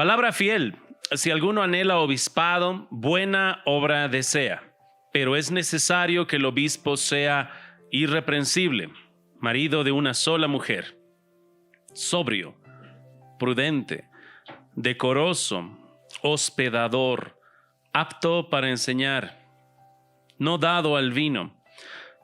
Palabra fiel. Si alguno anhela obispado, buena obra desea, pero es necesario que el obispo sea irreprensible, marido de una sola mujer, sobrio, prudente, decoroso, hospedador, apto para enseñar, no dado al vino,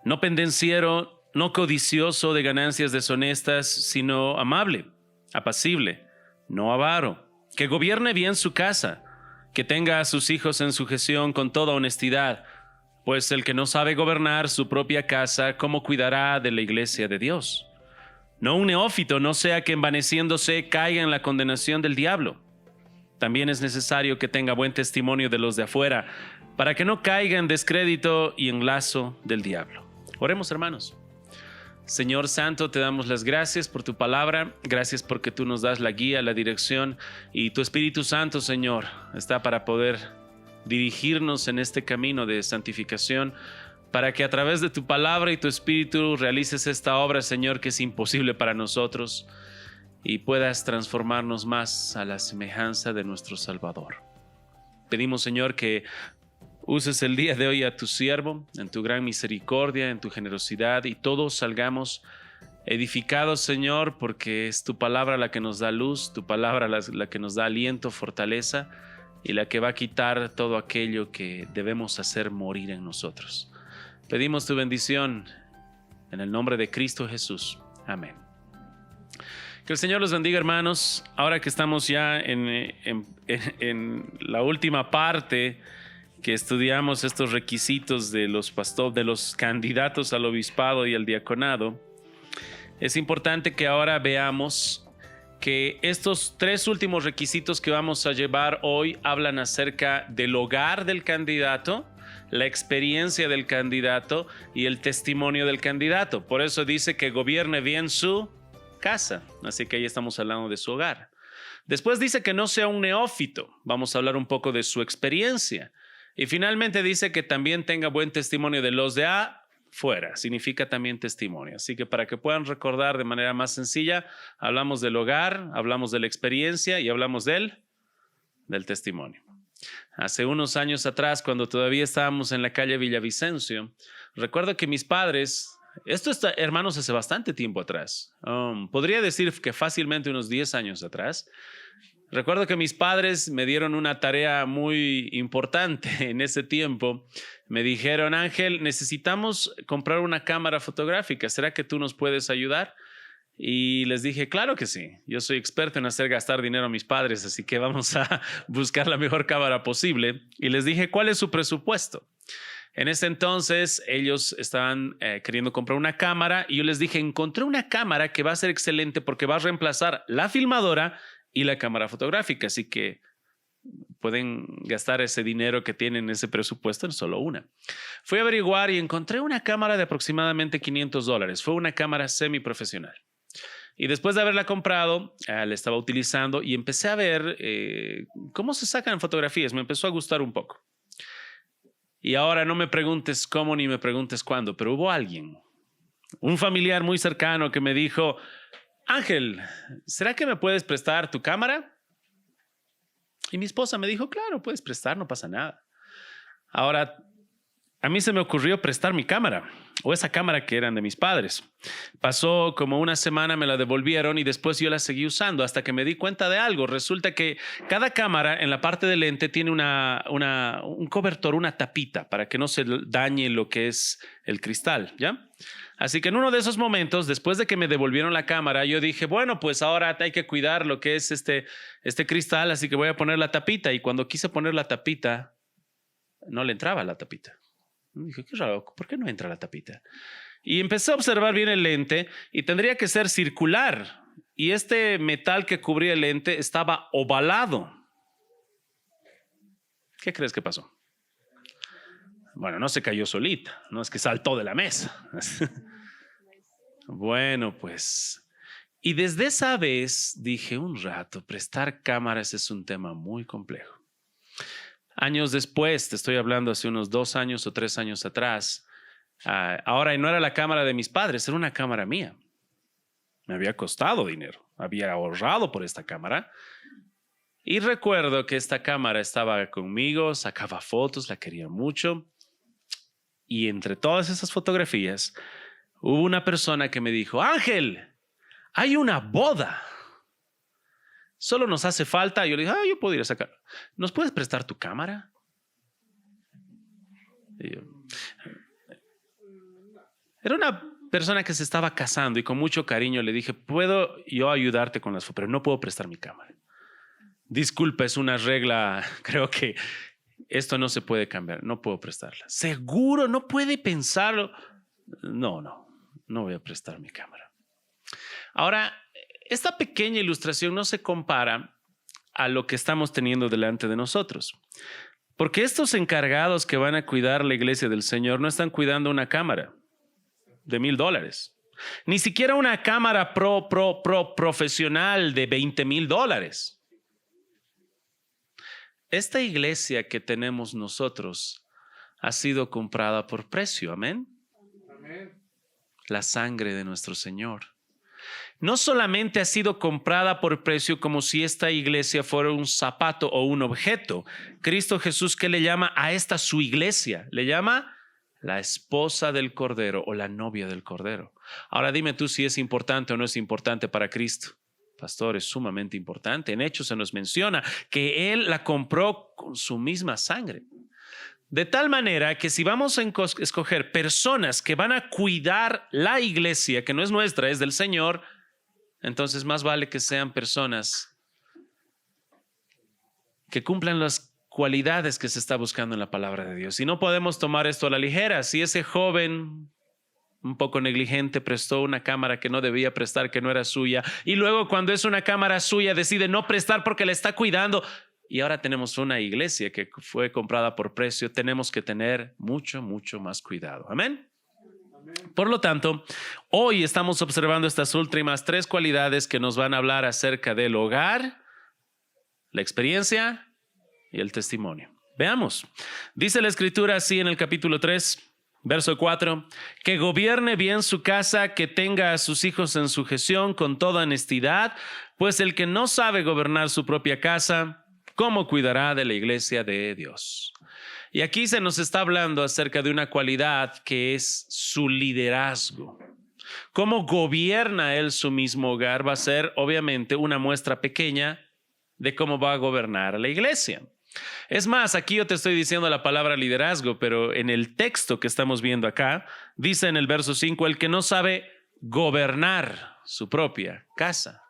no pendenciero, no codicioso de ganancias deshonestas, sino amable, apacible, no avaro, que gobierne bien su casa, que tenga a sus hijos en sujeción con toda honestidad, pues el que no sabe gobernar su propia casa, ¿cómo cuidará de la iglesia de Dios? No un neófito, no sea que envaneciéndose caiga en la condenación del diablo. También es necesario que tenga buen testimonio de los de afuera, para que no caiga en descrédito y en lazo del diablo. Oremos, hermanos. Señor Santo, te damos las gracias por tu palabra, gracias porque tú nos das la guía, la dirección, y tu Espíritu Santo, Señor, está para poder dirigirnos en este camino de santificación, para que a través de tu palabra y tu Espíritu realices esta obra, Señor, que es imposible para nosotros, y puedas transformarnos más a la semejanza de nuestro Salvador. Pedimos, Señor, que uses el día de hoy a tu siervo en tu gran misericordia, en tu generosidad, y todos salgamos edificados, Señor, porque es tu palabra la que nos da luz, tu palabra la que nos da aliento, fortaleza, y la que va a quitar todo aquello que debemos hacer morir en nosotros. Pedimos tu bendición en el nombre de Cristo Jesús. Amén. Que el Señor los bendiga, hermanos. Ahora que estamos ya en la última parte, que estudiamos estos requisitos de los candidatos al obispado y al diaconado, es importante que ahora veamos que estos tres últimos requisitos que vamos a llevar hoy hablan acerca del hogar del candidato, la experiencia del candidato y el testimonio del candidato. Por eso dice que gobierne bien su casa, así que ahí estamos hablando de su hogar. Después dice que no sea un neófito, vamos a hablar un poco de su experiencia. Y finalmente dice que también tenga buen testimonio de los de afuera, significa también testimonio. Así que para que puedan recordar de manera más sencilla, hablamos del hogar, hablamos de la experiencia y hablamos del testimonio. Hace unos años atrás, cuando todavía estábamos en la calle Villavicencio, recuerdo que mis padres, esto está, hermanos, hace bastante tiempo atrás, podría decir que fácilmente unos 10 años atrás. Recuerdo que mis padres me dieron una tarea muy importante en ese tiempo. Me dijeron: Ángel, necesitamos comprar una cámara fotográfica. ¿Será que tú nos puedes ayudar? Y les dije: claro que sí. Yo soy experto en hacer gastar dinero a mis padres, así que vamos a buscar la mejor cámara posible. Y les dije: ¿cuál es su presupuesto? En ese entonces ellos estaban queriendo comprar una cámara y yo les dije: encontré una cámara que va a ser excelente porque va a reemplazar la filmadora y la cámara fotográfica, así que pueden gastar ese dinero que tienen, ese presupuesto, en solo una. Fui a averiguar y encontré una cámara de aproximadamente $500. Fue una cámara semiprofesional. Y después de haberla comprado, la estaba utilizando y empecé a ver cómo se sacan fotografías. Me empezó a gustar un poco. Y ahora no me preguntes cómo ni me preguntes cuándo, pero hubo alguien, un familiar muy cercano, que me dijo: Ángel, ¿será que me puedes prestar tu cámara? Y mi esposa me dijo: claro, puedes prestar, no pasa nada. Ahora, a mí se me ocurrió prestar mi cámara, o esa cámara que eran de mis padres. Pasó como una semana, me la devolvieron y después yo la seguí usando hasta que me di cuenta de algo. Resulta que cada cámara en la parte del lente tiene un cobertor, una tapita, para que no se dañe lo que es el cristal, ¿ya? Así que en uno de esos momentos, después de que me devolvieron la cámara, yo dije: bueno, pues ahora hay que cuidar lo que es este cristal, así que voy a poner la tapita. Y cuando quise poner la tapita, no le entraba la tapita. Dije: qué raro, ¿por qué no entra la tapita? Y empecé a observar bien el lente y tendría que ser circular. Y este metal que cubría el lente estaba ovalado. ¿Qué crees que pasó? Bueno, no se cayó solita, no es que saltó de la mesa. Bueno, pues, y desde esa vez dije: un rato, prestar cámaras es un tema muy complejo. Años después, te estoy hablando hace unos 2 años o 3 años atrás, ahora no era la cámara de mis padres, era una cámara mía. Me había costado dinero, había ahorrado por esta cámara. Y recuerdo que esta cámara estaba conmigo, sacaba fotos, la quería mucho. Y entre todas esas fotografías, hubo una persona que me dijo, Ángel, hay una boda. Solo nos hace falta. Yo le dije, yo puedo ir a sacar. ¿Nos puedes prestar tu cámara? Era una persona que se estaba casando y con mucho cariño le dije, puedo yo ayudarte con las fotos, pero no puedo prestar mi cámara. Disculpa, es una regla, creo que esto no se puede cambiar, no puedo prestarla. ¿Seguro? ¿No puede pensarlo? No voy a prestar mi cámara. Ahora, esta pequeña ilustración no se compara a lo que estamos teniendo delante de nosotros. Porque estos encargados que van a cuidar la iglesia del Señor no están cuidando una cámara de $1,000. Ni siquiera una cámara profesional de $20,000. Esta iglesia que tenemos nosotros ha sido comprada por precio. Amén. Amén. La sangre de nuestro Señor. No solamente ha sido comprada por precio como si esta iglesia fuera un zapato o un objeto. Cristo Jesús, ¿qué le llama a esta su iglesia? Le llama la esposa del Cordero o la novia del Cordero. Ahora dime tú si es importante o no es importante para Cristo. Pastor, es sumamente importante. En Hechos se nos menciona que Él la compró con su misma sangre. De tal manera que si vamos a escoger personas que van a cuidar la iglesia, que no es nuestra, es del Señor, entonces más vale que sean personas que cumplan las cualidades que se está buscando en la palabra de Dios. Y no podemos tomar esto a la ligera. Si ese joven un poco negligente prestó una cámara que no debía prestar, que no era suya, y luego cuando es una cámara suya decide no prestar porque la está cuidando, y ahora tenemos una iglesia que fue comprada por precio, tenemos que tener mucho más cuidado. Amén. Por lo tanto, hoy estamos observando estas últimas 3 cualidades que nos van a hablar acerca del hogar, la experiencia y el testimonio. Veamos. Dice la Escritura así en el capítulo 3, verso 4, que gobierne bien su casa, que tenga a sus hijos en sujeción con toda honestidad, pues el que no sabe gobernar su propia casa, ¿cómo cuidará de la iglesia de Dios? Y aquí se nos está hablando acerca de una cualidad que es su liderazgo. Cómo gobierna él su mismo hogar va a ser obviamente una muestra pequeña de cómo va a gobernar la iglesia. Es más, aquí yo te estoy diciendo la palabra liderazgo, pero en el texto que estamos viendo acá, dice en el verso 5, el que no sabe gobernar su propia casa.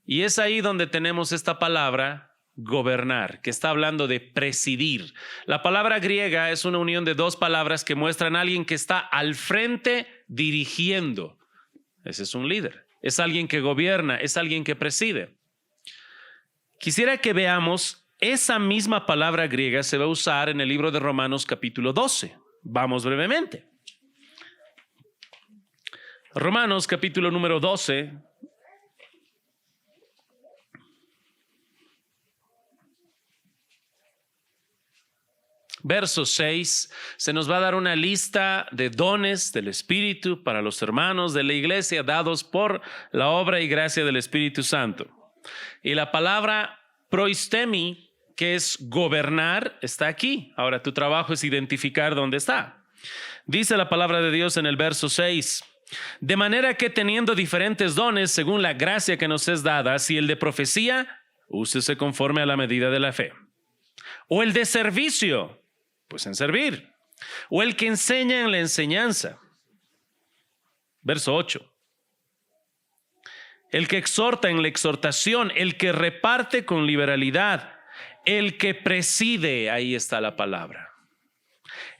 Y es ahí donde tenemos esta palabra gobernar, que está hablando de presidir. La palabra griega es una unión de 2 palabras que muestran a alguien que está al frente dirigiendo. Ese es un líder. Es alguien que gobierna, es alguien que preside. Quisiera que veamos, esa misma palabra griega se va a usar en el libro de Romanos capítulo 12. Vamos brevemente. Romanos capítulo número 12. Verso 6, se nos va a dar una lista de dones del Espíritu para los hermanos de la iglesia dados por la obra y gracia del Espíritu Santo. Y la palabra proistemi, que es gobernar, está aquí. Ahora tu trabajo es identificar dónde está. Dice la palabra de Dios en el verso 6, de manera que teniendo diferentes dones según la gracia que nos es dada, si el de profecía, úsese conforme a la medida de la fe. O el de servicio, pues en servir. O el que enseña en la enseñanza. Verso 8. El que exhorta en la exhortación, el que reparte con liberalidad, el que preside, ahí está la palabra.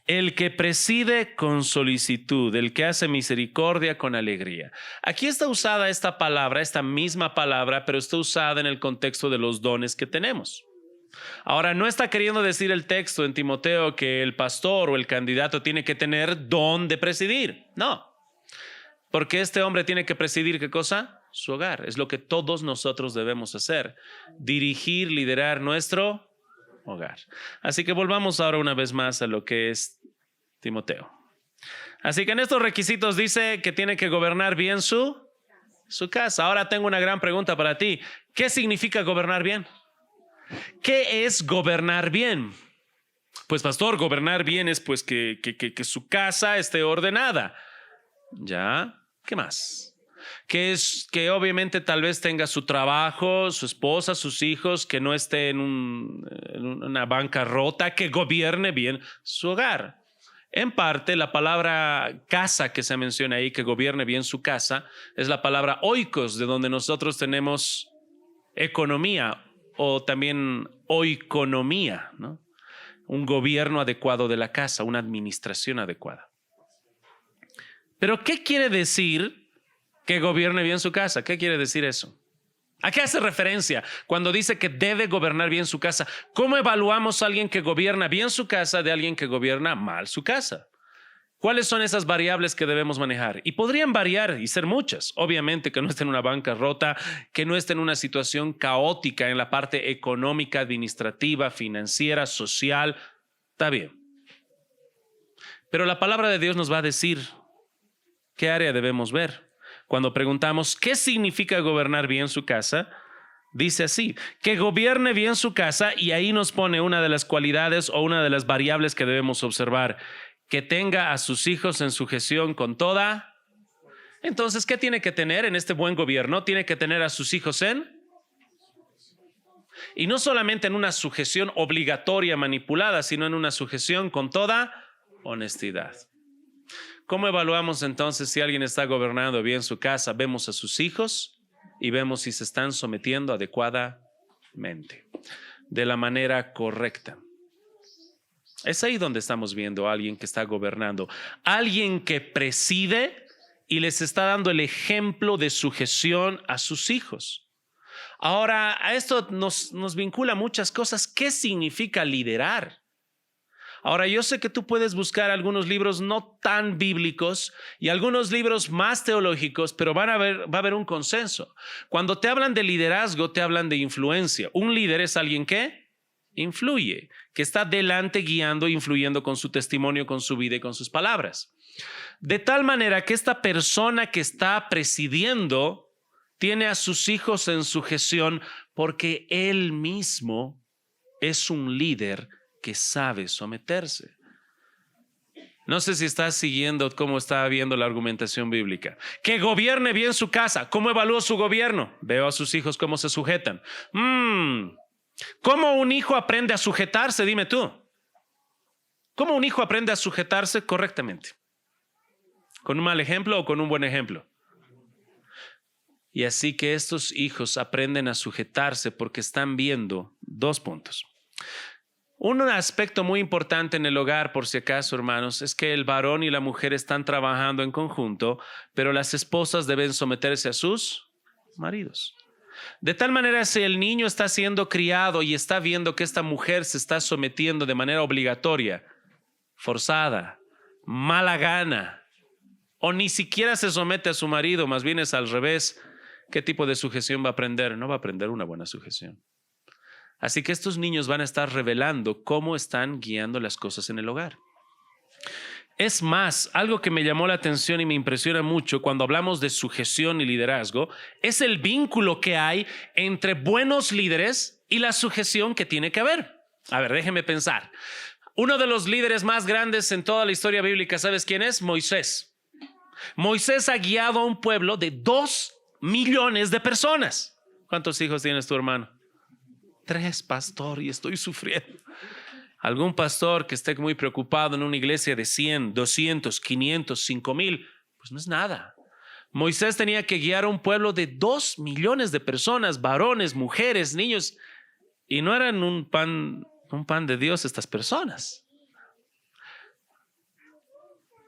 El que preside con solicitud, el que hace misericordia con alegría. Aquí está usada esta palabra, esta misma palabra, pero está usada en el contexto de los dones que tenemos. Ahora, no está queriendo decir el texto en Timoteo que el pastor o el candidato tiene que tener don de presidir. No, porque este hombre tiene que presidir ¿qué cosa? Su hogar. Es lo que todos nosotros debemos hacer. Dirigir, liderar nuestro hogar. Así que volvamos ahora una vez más a lo que es Timoteo. Así que en estos requisitos dice que tiene que gobernar bien su casa. Ahora tengo una gran pregunta para ti. ¿Qué significa gobernar bien? ¿Qué es gobernar bien? Pues pastor, gobernar bien es pues que su casa esté ordenada. ¿Ya? ¿Qué más? Que es que obviamente tal vez tenga su trabajo, su esposa, sus hijos, que no esté en una bancarrota, que gobierne bien su hogar. En parte, la palabra casa que se menciona ahí, que gobierne bien su casa, es la palabra oikos, de donde nosotros tenemos economía o también oikonomía, ¿no? Un gobierno adecuado de la casa, una administración adecuada. Pero ¿qué quiere decir que gobierne bien su casa? ¿Qué quiere decir eso? ¿A qué hace referencia cuando dice que debe gobernar bien su casa? ¿Cómo evaluamos a alguien que gobierna bien su casa de alguien que gobierna mal su casa? ¿Cuáles son esas variables que debemos manejar? Y podrían variar y ser muchas. Obviamente que no esté en una bancarrota, que no esté en una situación caótica en la parte económica, administrativa, financiera, social. Está bien. Pero la palabra de Dios nos va a decir qué área debemos ver. Cuando preguntamos qué significa gobernar bien su casa, dice así, que gobierne bien su casa, y ahí nos pone una de las cualidades o una de las variables que debemos observar: que tenga a sus hijos en sujeción con toda. Entonces, ¿qué tiene que tener en este buen gobierno? Tiene que tener a sus hijos y no solamente en una sujeción obligatoria manipulada, sino en una sujeción con toda honestidad. ¿Cómo evaluamos entonces si alguien está gobernando bien su casa? Vemos a sus hijos y vemos si se están sometiendo adecuadamente, de la manera correcta. Es ahí donde estamos viendo a alguien que está gobernando, alguien que preside y les está dando el ejemplo de sujeción a sus hijos. Ahora, a esto nos vincula muchas cosas. ¿Qué significa liderar? Ahora, yo sé que tú puedes buscar algunos libros no tan bíblicos y algunos libros más teológicos, pero va a haber un consenso. Cuando te hablan de liderazgo, te hablan de influencia. Un líder es alguien que influye, que está delante guiando, influyendo con su testimonio, con su vida y con sus palabras. De tal manera que esta persona que está presidiendo tiene a sus hijos en sujeción porque él mismo es un líder que sabe someterse. No sé si estás siguiendo cómo está viendo la argumentación bíblica. Que gobierne bien su casa. ¿Cómo evalúo su gobierno? Veo a sus hijos cómo se sujetan. ¿Cómo un hijo aprende a sujetarse? Dime tú. ¿Cómo un hijo aprende a sujetarse correctamente? ¿Con un mal ejemplo o con un buen ejemplo? Y así que estos hijos aprenden a sujetarse porque están viendo dos puntos. Un aspecto muy importante en el hogar, por si acaso, hermanos, es que el varón y la mujer están trabajando en conjunto, pero las esposas deben someterse a sus maridos. De tal manera, si el niño está siendo criado y está viendo que esta mujer se está sometiendo de manera obligatoria, forzada, mala gana, o ni siquiera se somete a su marido, más bien es al revés, ¿qué tipo de sujeción va a aprender? No va a aprender una buena sujeción. Así que estos niños van a estar revelando cómo están guiando las cosas en el hogar. Es más, algo que me llamó la atención y me impresiona mucho cuando hablamos de sujeción y liderazgo, es el vínculo que hay entre buenos líderes y la sujeción que tiene que haber. A ver, déjenme pensar. Uno de los líderes más grandes en toda la historia bíblica, ¿sabes quién es? Moisés. Moisés ha guiado a un pueblo de 2 millones de personas. ¿Cuántos hijos tienes tu hermano? 3, pastor, y estoy sufriendo. Algún pastor que esté muy preocupado en una iglesia de 100, 200, 500, 5,000, pues no es nada. Moisés tenía que guiar a un pueblo de 2 millones de personas, varones, mujeres, niños, y no eran un pan de Dios estas personas.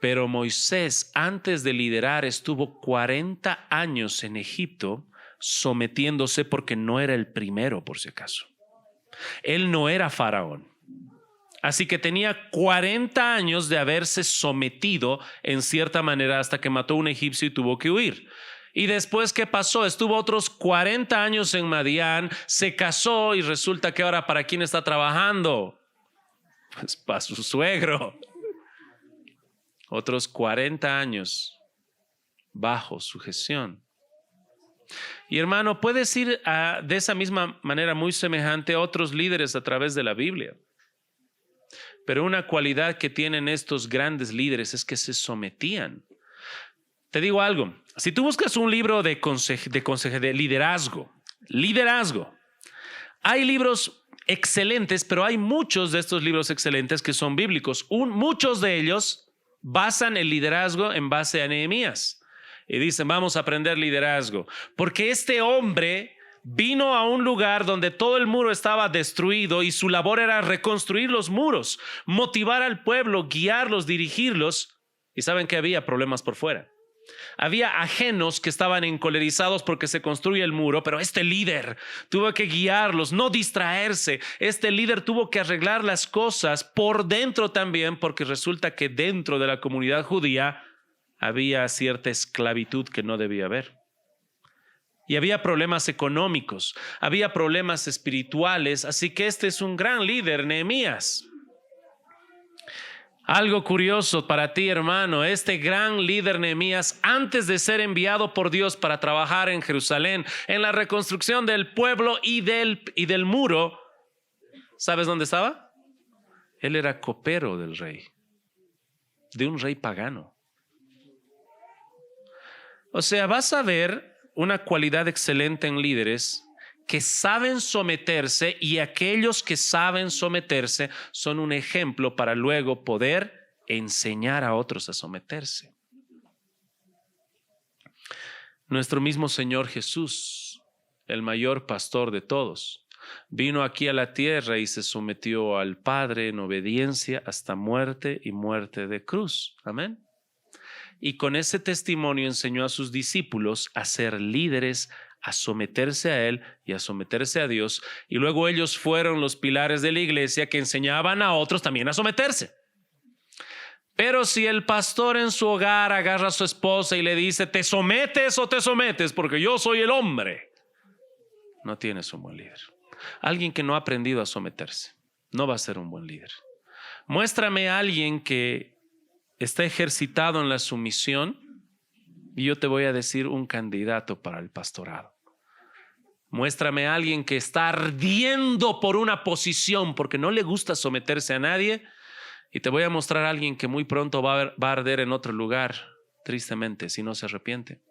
Pero Moisés, antes de liderar, estuvo 40 años en Egipto sometiéndose porque no era el primero, por si acaso. Él no era faraón. Así que tenía 40 años de haberse sometido en cierta manera hasta que mató a un egipcio y tuvo que huir. Y después, ¿qué pasó? Estuvo otros 40 años en Madián, se casó y resulta que ahora ¿para quién está trabajando? Pues para su suegro. Otros 40 años bajo sujeción. Y hermano, puedes ir de esa misma manera muy semejante a otros líderes a través de la Biblia. Pero una cualidad que tienen estos grandes líderes es que se sometían. Te digo algo, si tú buscas un libro de liderazgo, hay libros excelentes, pero hay muchos de estos libros excelentes que son bíblicos. Muchos de ellos basan el liderazgo en base a Nehemías. Y dicen, vamos a aprender liderazgo. Porque este hombre vino a un lugar donde todo el muro estaba destruido y su labor era reconstruir los muros, motivar al pueblo, guiarlos, dirigirlos. Y saben que había problemas por fuera. Había ajenos que estaban encolerizados porque se construye el muro, pero este líder tuvo que guiarlos, no distraerse. Este líder tuvo que arreglar las cosas por dentro también, porque resulta que dentro de la comunidad judía había cierta esclavitud que no debía haber. Y había problemas económicos, había problemas espirituales, así que este es un gran líder, Nehemías. Algo curioso para ti, hermano, este gran líder Nehemías, antes de ser enviado por Dios para trabajar en Jerusalén, en la reconstrucción del pueblo y del muro, ¿sabes dónde estaba? Él era copero del rey, de un rey pagano. O sea, vas a ver una cualidad excelente en líderes que saben someterse, y aquellos que saben someterse son un ejemplo para luego poder enseñar a otros a someterse. Nuestro mismo Señor Jesús, el mayor pastor de todos, vino aquí a la tierra y se sometió al Padre en obediencia hasta muerte y muerte de cruz. Amén. Y con ese testimonio enseñó a sus discípulos a ser líderes, a someterse a Él y a someterse a Dios. Y luego ellos fueron los pilares de la iglesia que enseñaban a otros también a someterse. Pero si el pastor en su hogar agarra a su esposa y le dice, ¿te sometes o te sometes? Porque yo soy el hombre. No tienes un buen líder. Alguien que no ha aprendido a someterse no va a ser un buen líder. Muéstrame a alguien que está ejercitado en la sumisión y yo te voy a decir un candidato para el pastorado. Muéstrame a alguien que está ardiendo por una posición porque no le gusta someterse a nadie, y te voy a mostrar a alguien que muy pronto va a arder en otro lugar, tristemente, si no se arrepiente.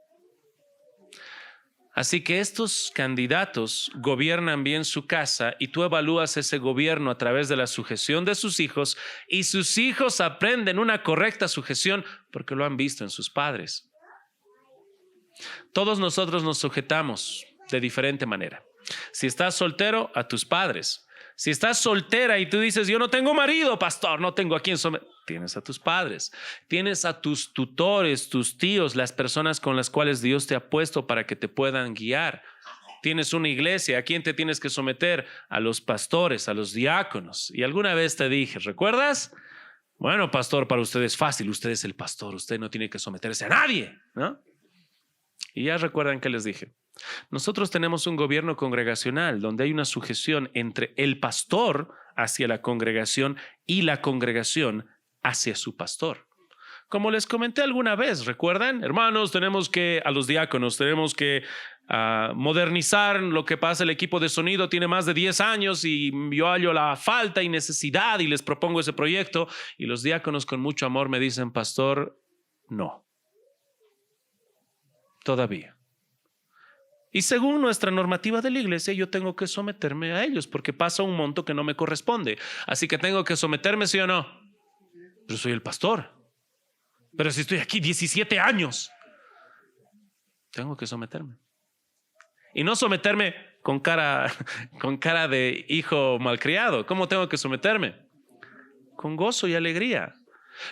Así que estos candidatos gobiernan bien su casa y tú evalúas ese gobierno a través de la sujeción de sus hijos, y sus hijos aprenden una correcta sujeción porque lo han visto en sus padres. Todos nosotros nos sujetamos de diferente manera. Si estás soltero, a tus padres. Si estás soltera y tú dices, yo no tengo marido, pastor, no tengo a quién someter, tienes a tus padres, tienes a tus tutores, tus tíos, las personas con las cuales Dios te ha puesto para que te puedan guiar. Tienes una iglesia, ¿a quién te tienes que someter? A los pastores, a los diáconos. Y alguna vez te dije, ¿recuerdas? Bueno, pastor, para usted es fácil, usted es el pastor, usted no tiene que someterse a nadie, ¿no? Y ya recuerdan que les dije. Nosotros tenemos un gobierno congregacional donde hay una sujeción entre el pastor hacia la congregación y la congregación hacia su pastor. Como les comenté alguna vez, ¿recuerdan? Hermanos, a los diáconos, tenemos que modernizar lo que pasa. El equipo de sonido tiene más de 10 años y yo hallo la falta y necesidad y les propongo ese proyecto. Y los diáconos con mucho amor me dicen, pastor, no. Todavía. Y según nuestra normativa de la iglesia, yo tengo que someterme a ellos porque pasa un monto que no me corresponde. Así que tengo que someterme, ¿sí o no? Pero soy el pastor. Pero si estoy aquí 17 años, tengo que someterme. Y no someterme con cara de hijo malcriado. ¿Cómo tengo que someterme? Con gozo y alegría.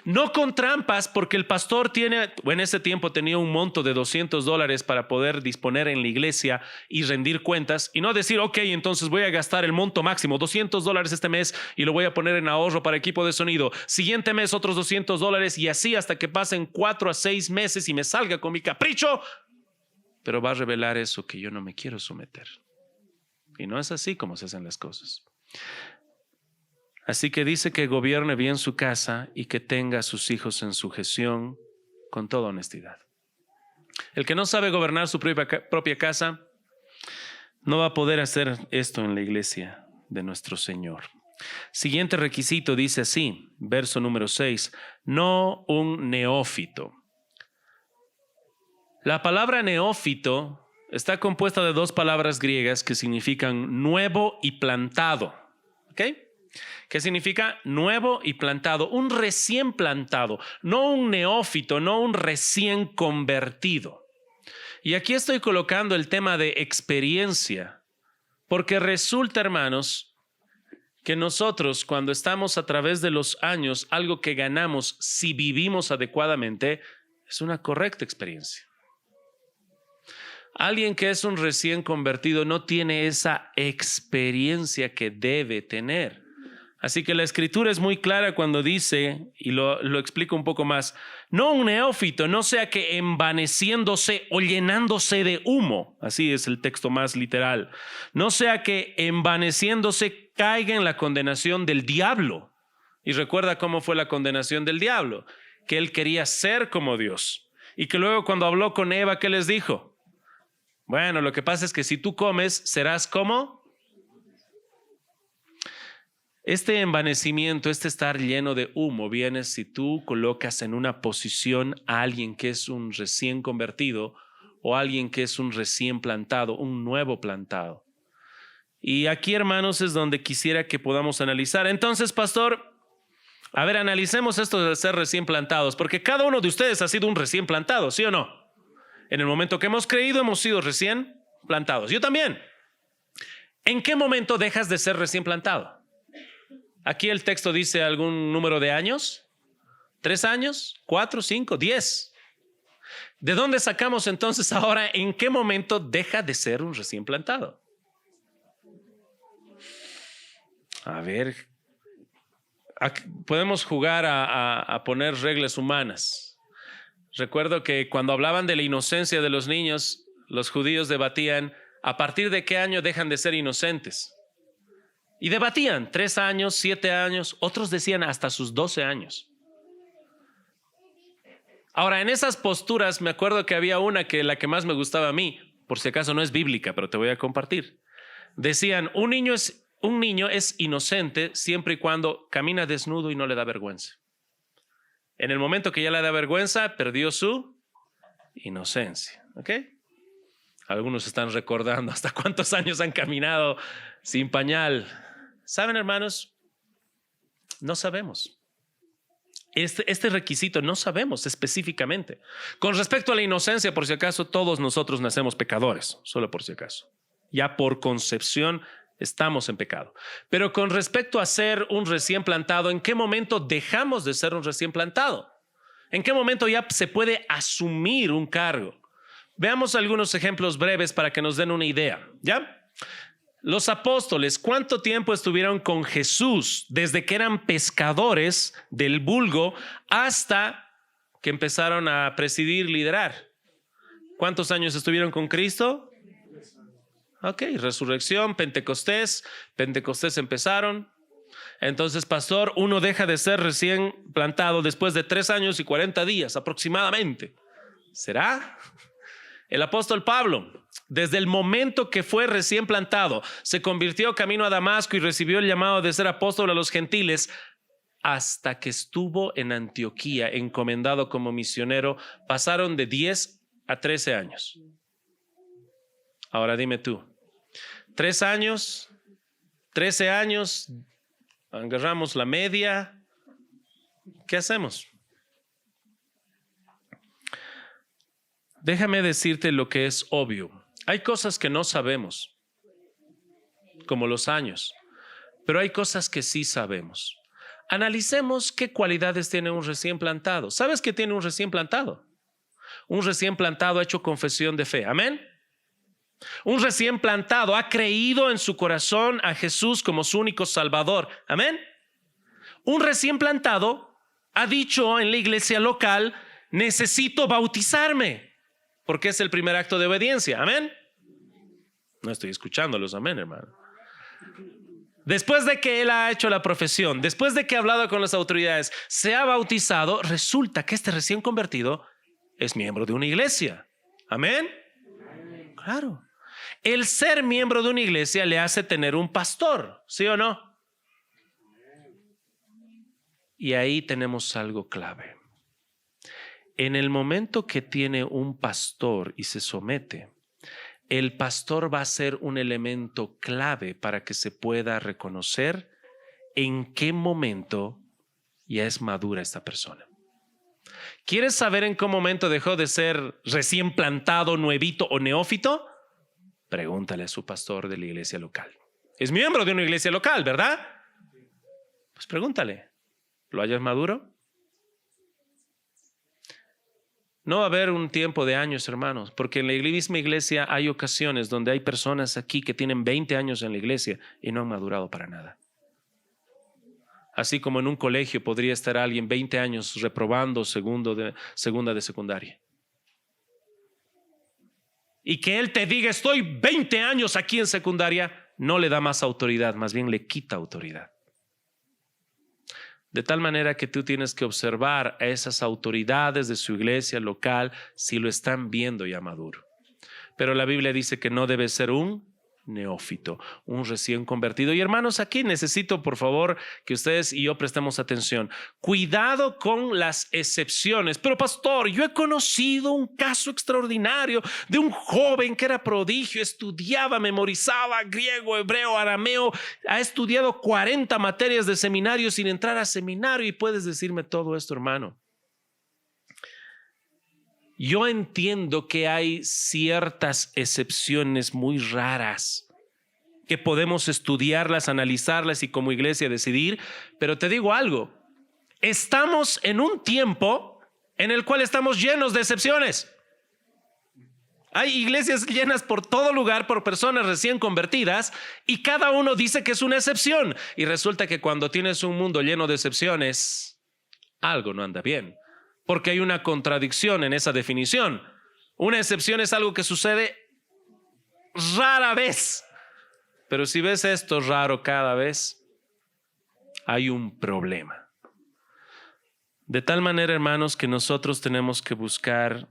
No con trampas, porque el pastor en ese tiempo tenía un monto de $200 para poder disponer en la iglesia y rendir cuentas, y no decir, ok, entonces voy a gastar el monto máximo, $200 este mes, y lo voy a poner en ahorro para equipo de sonido. Siguiente mes otros $200, y así hasta que pasen 4 a 6 meses y me salga con mi capricho, pero va a revelar eso que yo no me quiero someter. Y no es así como se hacen las cosas. Así que dice que gobierne bien su casa y que tenga a sus hijos en sujeción con toda honestidad. El que no sabe gobernar su propia casa no va a poder hacer esto en la iglesia de nuestro Señor. Siguiente requisito dice así, verso número 6, no un neófito. La palabra neófito está compuesta de dos palabras griegas que significan nuevo y plantado. ¿Ok? ¿Qué significa nuevo y plantado? Un recién plantado, no un neófito, no un recién convertido. Y aquí estoy colocando el tema de experiencia, porque resulta, hermanos, que nosotros cuando estamos a través de los años, algo que ganamos si vivimos adecuadamente es una correcta experiencia. Alguien que es un recién convertido no tiene esa experiencia que debe tener. Así que la escritura es muy clara cuando dice, y lo explico un poco más, no un neófito, no sea que envaneciéndose o llenándose de humo, así es el texto más literal, no sea que envaneciéndose caiga en la condenación del diablo. Y recuerda cómo fue la condenación del diablo, que él quería ser como Dios. Y que luego cuando habló con Eva, ¿qué les dijo? Bueno, lo que pasa es que si tú comes, serás como... Este envanecimiento, este estar lleno de humo, viene si tú colocas en una posición a alguien que es un recién convertido o alguien que es un recién plantado, un nuevo plantado. Y aquí, hermanos, es donde quisiera que podamos analizar. Entonces, pastor, a ver, analicemos esto de ser recién plantados, porque cada uno de ustedes ha sido un recién plantado, ¿sí o no? En el momento que hemos creído, hemos sido recién plantados. Yo también. ¿En qué momento dejas de ser recién plantado? Aquí el texto dice algún número de años. 3 años, 4, 5, 10. ¿De dónde sacamos entonces ahora en qué momento deja de ser un recién plantado? A ver, podemos jugar a poner reglas humanas. Recuerdo que cuando hablaban de la inocencia de los niños, los judíos debatían a partir de qué año dejan de ser inocentes. Y debatían 3 años, 7 años, otros decían hasta sus 12 años. Ahora, en esas posturas me acuerdo que había una que la que más me gustaba a mí, por si acaso no es bíblica, pero te voy a compartir. Decían, un niño es inocente siempre y cuando camina desnudo y no le da vergüenza. En el momento que ya le da vergüenza, perdió su inocencia. ¿Ok? Algunos están recordando hasta cuántos años han caminado sin pañal. ¿Saben, hermanos? No sabemos. Este requisito no sabemos específicamente. Con respecto a la inocencia, por si acaso, todos nosotros nacemos pecadores, solo por si acaso. Ya por concepción estamos en pecado. Pero con respecto a ser un recién plantado, ¿en qué momento dejamos de ser un recién plantado? ¿En qué momento ya se puede asumir un cargo? Veamos algunos ejemplos breves para que nos den una idea, ¿ya? Los apóstoles, ¿cuánto tiempo estuvieron con Jesús desde que eran pescadores del vulgo hasta que empezaron a presidir, liderar? ¿Cuántos años estuvieron con Cristo? Ok, resurrección, Pentecostés empezaron. Entonces, pastor, uno deja de ser recién plantado después de 3 años y 40 días aproximadamente. ¿Será? El apóstol Pablo, desde el momento que fue recién plantado, se convirtió camino a Damasco y recibió el llamado de ser apóstol a los gentiles, hasta que estuvo en Antioquía encomendado como misionero, pasaron de 10 a 13 años. Ahora dime tú, 3 años, 13 años, agarramos la media, ¿qué hacemos? Déjame decirte lo que es obvio. Hay cosas que no sabemos, como los años, pero hay cosas que sí sabemos. Analicemos qué cualidades tiene un recién plantado. ¿Sabes qué tiene un recién plantado? Un recién plantado ha hecho confesión de fe. Amén. Un recién plantado ha creído en su corazón a Jesús como su único Salvador. Amén. Un recién plantado ha dicho en la iglesia local, necesito bautizarme. Porque es el primer acto de obediencia. Amén. No estoy escuchando los amén, hermano. Después de que él ha hecho la profesión, después de que ha hablado con las autoridades, se ha bautizado, resulta que este recién convertido es miembro de una iglesia. ¿Amén? Claro. El ser miembro de una iglesia le hace tener un pastor, ¿sí o no? Y ahí tenemos algo clave. En el momento que tiene un pastor y se somete, el pastor va a ser un elemento clave para que se pueda reconocer en qué momento ya es madura esta persona. ¿Quieres saber en qué momento dejó de ser recién plantado, nuevito o neófito? Pregúntale a su pastor de la iglesia local. Es miembro de una iglesia local, ¿verdad? Pues pregúntale. ¿Lo hayas maduro? No va a haber un tiempo de años, hermanos, porque en la misma iglesia hay ocasiones donde hay personas aquí que tienen 20 años en la iglesia y no han madurado para nada. Así como en un colegio podría estar alguien 20 años reprobando segunda de secundaria. Y que él te diga, estoy 20 años aquí en secundaria, no le da más autoridad, más bien le quita autoridad. De tal manera que tú tienes que observar a esas autoridades de su iglesia local si lo están viendo ya maduro. Pero la Biblia dice que no debe ser un neófito, un recién convertido. Y hermanos, aquí necesito por favor que ustedes y yo prestemos atención. Cuidado con las excepciones. Pero pastor, yo he conocido un caso extraordinario de un joven que era prodigio, estudiaba, memorizaba griego, hebreo, arameo, ha estudiado 40 materias de seminario sin entrar a seminario. Y puedes decirme todo esto, hermano. Yo entiendo que hay ciertas excepciones muy raras que podemos estudiarlas, analizarlas y como iglesia decidir, pero te digo algo, estamos en un tiempo en el cual estamos llenos de excepciones. Hay iglesias llenas por todo lugar por personas recién convertidas y cada uno dice que es una excepción. Y resulta que cuando tienes un mundo lleno de excepciones, algo no anda bien. Porque hay una contradicción en esa definición. Una excepción es algo que sucede rara vez. Pero si ves esto raro cada vez, hay un problema. De tal manera, hermanos, que nosotros tenemos que buscar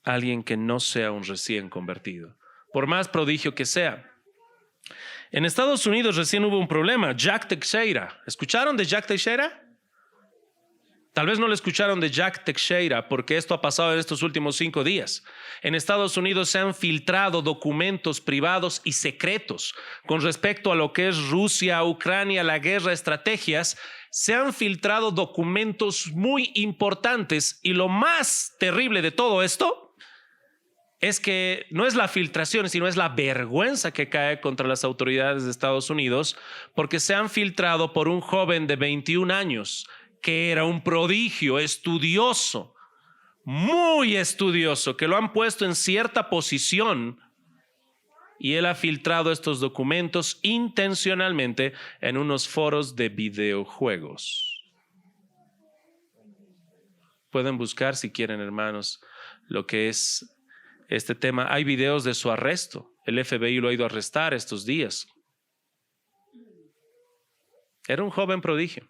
a alguien que no sea un recién convertido, por más prodigio que sea. En Estados Unidos recién hubo un problema. Jack Teixeira. ¿Escucharon de Jack Teixeira? Tal vez no lo escucharon de Jack Teixeira porque esto ha pasado en estos últimos 5 días. En Estados Unidos se han filtrado documentos privados y secretos con respecto a lo que es Rusia, Ucrania, la guerra, estrategias. Se han filtrado documentos muy importantes y lo más terrible de todo esto es que no es la filtración, sino es la vergüenza que cae contra las autoridades de Estados Unidos porque se han filtrado por un joven de 21 años que era un prodigio, estudioso, muy estudioso, que lo han puesto en cierta posición y él ha filtrado estos documentos intencionalmente en unos foros de videojuegos. Pueden buscar si quieren, hermanos, lo que es este tema. Hay videos de su arresto. El FBI lo ha ido a arrestar estos días. Era un joven prodigio.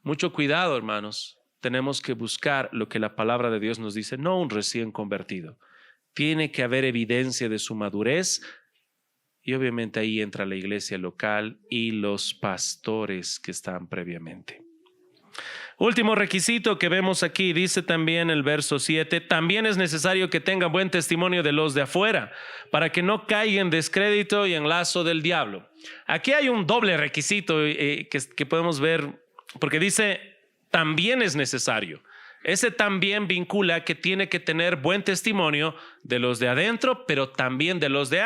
Mucho cuidado, hermanos. Tenemos que buscar lo que la palabra de Dios nos dice, no un recién convertido. Tiene que haber evidencia de su madurez y obviamente ahí entra la iglesia local y los pastores que están previamente. Último requisito que vemos aquí, dice también el verso 7, también es necesario que tengan buen testimonio de los de afuera, para que no caigan en descrédito y en lazo del diablo. Aquí hay un doble requisito que podemos ver, porque dice, también es necesario. Ese también vincula que tiene que tener buen testimonio de los de adentro, pero también de los de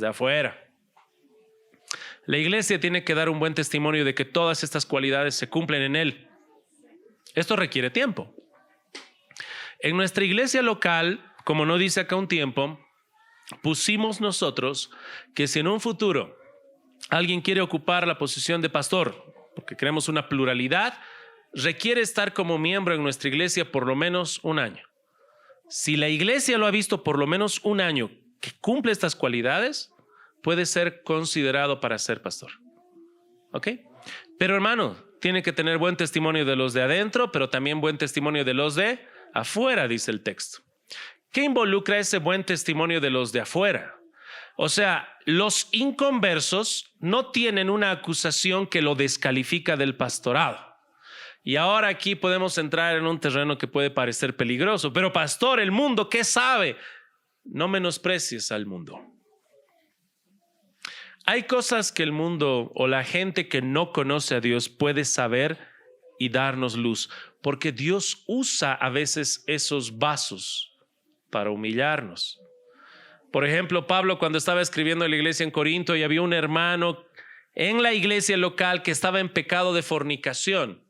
afuera. La iglesia tiene que dar un buen testimonio de que todas estas cualidades se cumplen en él. Esto requiere tiempo. En nuestra iglesia local, como no dice acá un tiempo, pusimos nosotros que si en un futuro alguien quiere ocupar la posición de pastor, porque queremos una pluralidad, requiere estar como miembro en nuestra iglesia por lo menos un año. Si la iglesia lo ha visto por lo menos un año que cumple estas cualidades, puede ser considerado para ser pastor. ¿Ok? Pero hermano, tiene que tener buen testimonio de los de adentro, pero también buen testimonio de los de afuera, dice el texto. ¿Qué involucra ese buen testimonio de los de afuera? O sea, los inconversos no tienen una acusación que lo descalifica del pastorado. Y ahora aquí podemos entrar en un terreno que puede parecer peligroso. Pero pastor, el mundo, ¿qué sabe? No menosprecies al mundo. Hay cosas que el mundo o la gente que no conoce a Dios puede saber y darnos luz, porque Dios usa a veces esos vasos para humillarnos. Por ejemplo, Pablo, cuando estaba escribiendo en la iglesia en Corinto y había un hermano en la iglesia local que estaba en pecado de fornicación,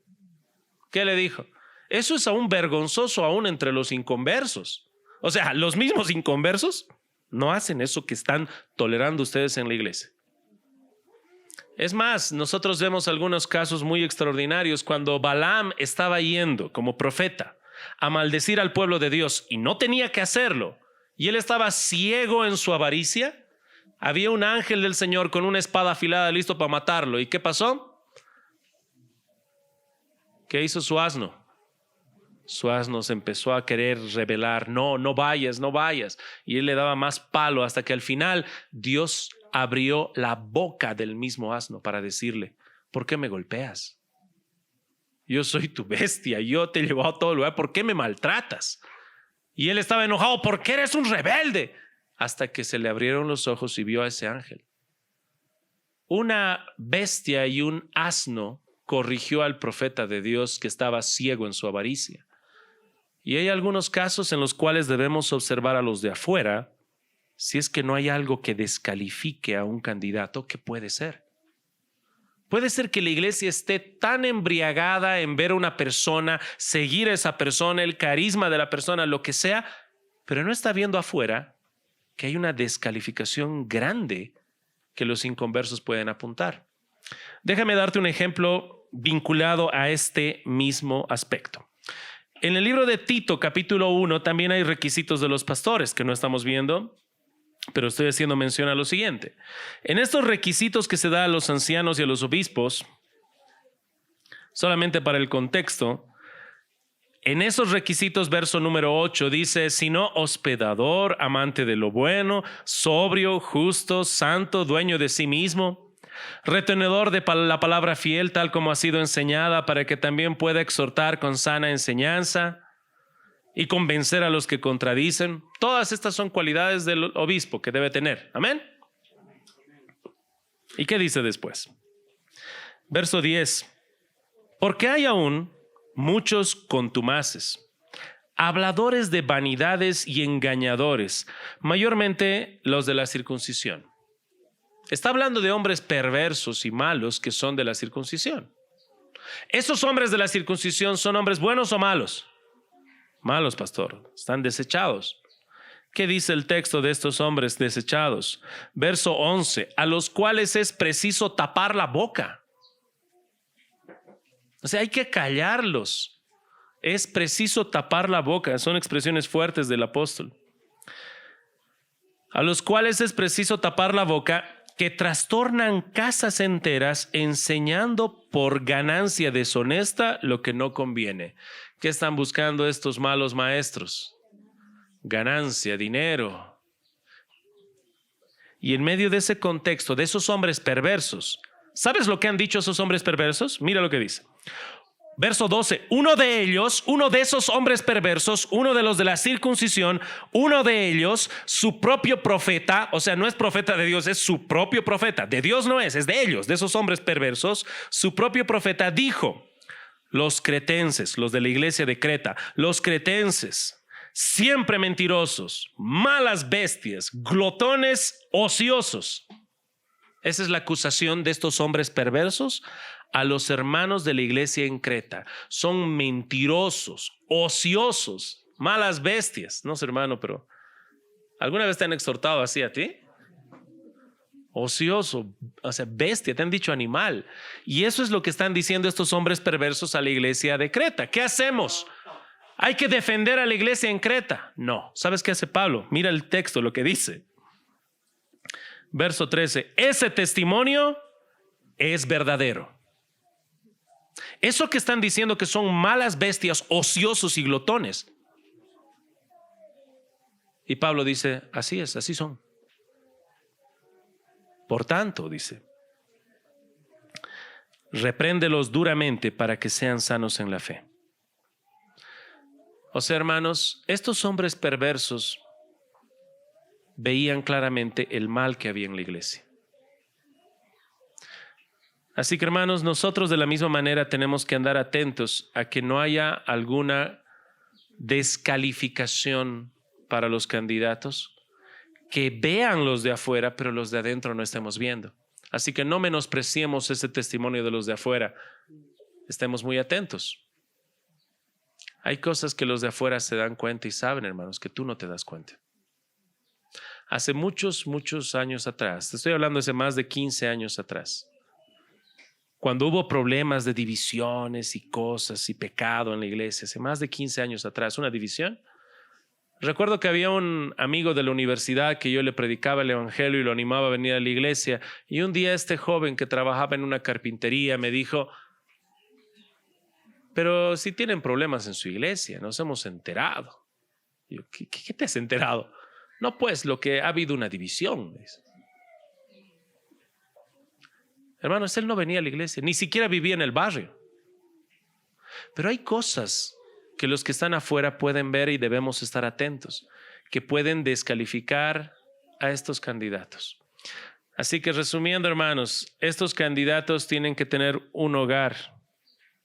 ¿qué le dijo? Eso es aún vergonzoso aún entre los inconversos. O sea, los mismos inconversos no hacen eso que están tolerando ustedes en la iglesia. Es más, nosotros vemos algunos casos muy extraordinarios cuando Balaam estaba yendo como profeta a maldecir al pueblo de Dios y no tenía que hacerlo, y él estaba ciego en su avaricia. Había un ángel del Señor con una espada afilada listo para matarlo. ¿Y qué pasó? ¿Qué hizo su asno? Su asno se empezó a querer rebelar. No, no vayas, no vayas. Y él le daba más palo hasta que al final Dios abrió la boca del mismo asno para decirle: ¿por qué me golpeas? Yo soy tu bestia, yo te he llevado a todo lugar, ¿por qué me maltratas? Y él estaba enojado: porque eres un rebelde. Hasta que se le abrieron los ojos y vio a ese ángel. Una bestia y un asno corrigió al profeta de Dios que estaba ciego en su avaricia. Y hay algunos casos en los cuales debemos observar a los de afuera si es que no hay algo que descalifique a un candidato. ¿Qué puede ser? Puede ser que la iglesia esté tan embriagada en ver a una persona, seguir a esa persona, el carisma de la persona, lo que sea, pero no está viendo afuera que hay una descalificación grande que los inconversos pueden apuntar. Déjame darte un ejemplo vinculado a este mismo aspecto. En el libro de Tito, capítulo 1, también hay requisitos de los pastores que no estamos viendo, pero estoy haciendo mención a lo siguiente. En estos requisitos que se da a los ancianos y a los obispos, solamente para el contexto, en esos requisitos, verso número 8 dice: sino hospedador, amante de lo bueno, sobrio, justo, santo, dueño de sí mismo, retenedor de la palabra fiel tal como ha sido enseñada, para que también pueda exhortar con sana enseñanza y convencer a los que contradicen. Todas estas son cualidades del obispo que debe tener. Amén. ¿Y qué dice después? Verso 10. Porque hay aún muchos contumaces, habladores de vanidades y engañadores, mayormente los de la circuncisión. Está hablando de hombres perversos y malos que son de la circuncisión. ¿Esos hombres de la circuncisión son hombres buenos o malos? Malos, pastor. Están desechados. ¿Qué dice el texto de estos hombres desechados? Verso 11. A los cuales es preciso tapar la boca. O sea, hay que callarlos. Es preciso tapar la boca. Son expresiones fuertes del apóstol. A los cuales es preciso tapar la boca, que trastornan casas enteras, enseñando por ganancia deshonesta lo que no conviene. ¿Qué están buscando estos malos maestros? Ganancia, dinero. Y en medio de ese contexto, de esos hombres perversos, ¿sabes lo que han dicho esos hombres perversos? Mira lo que dice. Verso 12, uno de ellos, uno de esos hombres perversos, uno de los de la circuncisión, uno de ellos, su propio profeta, o sea, no es profeta de Dios, es su propio profeta. De Dios no es de ellos, de esos hombres perversos. Su propio profeta dijo: los cretenses, los de la iglesia de Creta, los cretenses, siempre mentirosos, malas bestias, glotones, ociosos. Esa es la acusación de estos hombres perversos a los hermanos de la iglesia en Creta. Son mentirosos, ociosos, malas bestias. No sé, hermano, pero ¿alguna vez te han exhortado así a ti? Ocioso, o sea, bestia, te han dicho animal. Y eso es lo que están diciendo estos hombres perversos a la iglesia de Creta. ¿Qué hacemos? ¿Hay que defender a la iglesia en Creta? No. ¿Sabes qué hace Pablo? Mira el texto, lo que dice. Verso 13. Ese testimonio es verdadero. Eso que están diciendo que son malas bestias, ociosos y glotones, Y Pablo dice, así es, así son. Por tanto, dice, repréndelos duramente para que sean sanos en la fe. O sea, hermanos, estos hombres perversos veían claramente el mal que había en la iglesia. Así que, hermanos, nosotros de la misma manera tenemos que andar atentos a que no haya alguna descalificación para los candidatos, que vean los de afuera, pero los de adentro no estemos viendo. Así que no menospreciemos ese testimonio de los de afuera. Estemos muy atentos. Hay cosas que los de afuera se dan cuenta y saben, hermanos, que tú no te das cuenta. Hace muchos años atrás, te estoy hablando de hace más de 15 años atrás, cuando hubo problemas de divisiones y cosas y pecado en la iglesia, hace más de 15 años atrás, una división. Recuerdo que había un amigo de la universidad que yo le predicaba el evangelio y lo animaba a venir a la iglesia. Y un día este joven que trabajaba en una carpintería me dijo, pero si tienen problemas en su iglesia, nos hemos enterado. Y yo, ¿qué te has enterado? No, pues lo que ha habido una división. Hermanos, él no venía a la iglesia, ni siquiera vivía en el barrio. Pero hay cosas que los que están afuera pueden ver y debemos estar atentos, que pueden descalificar a estos candidatos. Así que resumiendo, hermanos, estos candidatos tienen que tener un hogar,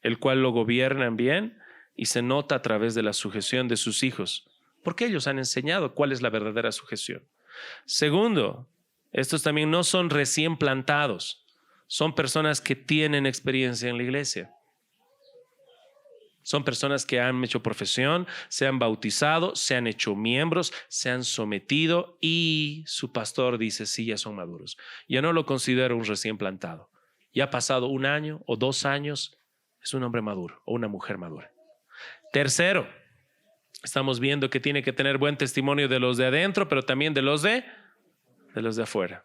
el cual lo gobiernan bien y se nota a través de la sujeción de sus hijos, porque ellos han enseñado cuál es la verdadera sujeción. Segundo, estos también no son recién plantados, son personas que tienen experiencia en la iglesia. Son personas que han hecho profesión, se han bautizado, se han hecho miembros, se han sometido y su pastor dice, sí, ya son maduros. Yo no lo considero un recién plantado. Ya ha pasado 1 año o 2 años, es un hombre maduro o una mujer madura. Tercero, estamos viendo que tiene que tener buen testimonio de los de adentro, pero también de los de afuera.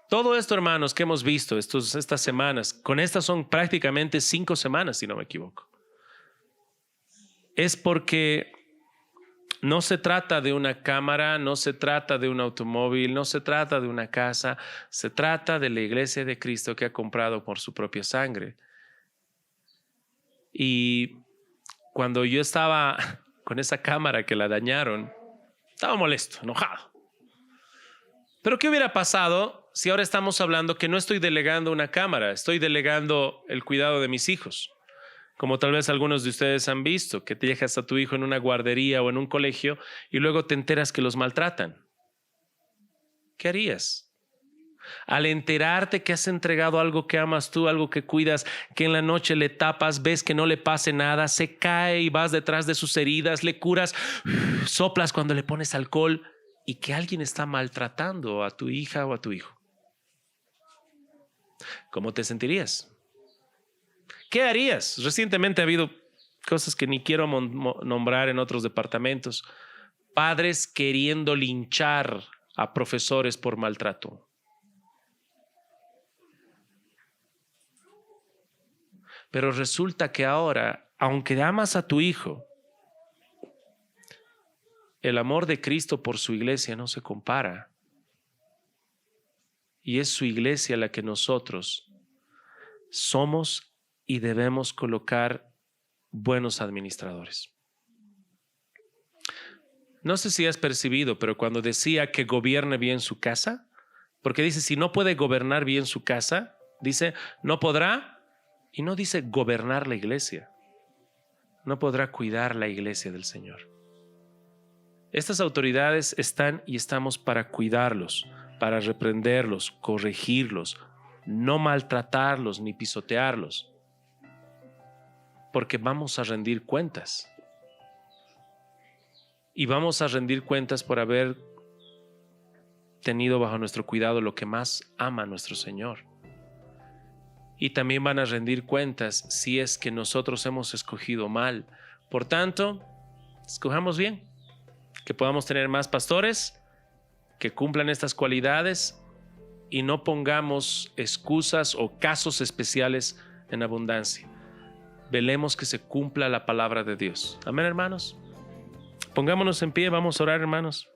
Todo esto, hermanos, que hemos visto estas semanas, con estas son prácticamente 5 semanas, si no me equivoco. Es porque no se trata de una cámara, no se trata de un automóvil, no se trata de una casa, se trata de la iglesia de Cristo que ha comprado por su propia sangre. Y cuando yo estaba con esa cámara que la dañaron, estaba molesto, enojado. Pero ¿qué hubiera pasado si ahora estamos hablando que no estoy delegando una cámara, estoy delegando el cuidado de mis hijos? Como tal vez algunos de ustedes han visto, que te dejas a tu hijo en una guardería o en un colegio y luego te enteras que los maltratan. ¿Qué harías? Al enterarte que has entregado algo que amas tú, algo que cuidas, que en la noche le tapas, ves que no le pase nada, se cae y vas detrás de sus heridas, le curas, soplas cuando le pones alcohol y que alguien está maltratando a tu hija o a tu hijo. ¿Cómo te sentirías? ¿Qué harías? Recientemente ha habido cosas que ni quiero nombrar en otros departamentos. Padres queriendo linchar a profesores por maltrato. Pero resulta que ahora, aunque amas a tu hijo, el amor de Cristo por su iglesia no se compara. Y es su iglesia la que nosotros somos y debemos colocar buenos administradores. No sé si has percibido, pero cuando decía que gobierne bien su casa, porque dice, si no puede gobernar bien su casa, dice, no podrá, y no dice gobernar la iglesia, no podrá cuidar la iglesia del Señor. Estas autoridades están y estamos para cuidarlos, para reprenderlos, corregirlos, no maltratarlos ni pisotearlos. Porque vamos a rendir cuentas. Y vamos a rendir cuentas por haber tenido bajo nuestro cuidado lo que más ama nuestro Señor. Y también van a rendir cuentas si es que nosotros hemos escogido mal. Por tanto, escojamos bien. Que podamos tener más pastores que cumplan estas cualidades y no pongamos excusas o casos especiales en abundancia. Velemos que se cumpla la palabra de Dios. Amén, hermanos. Pongámonos en pie, vamos a orar, hermanos.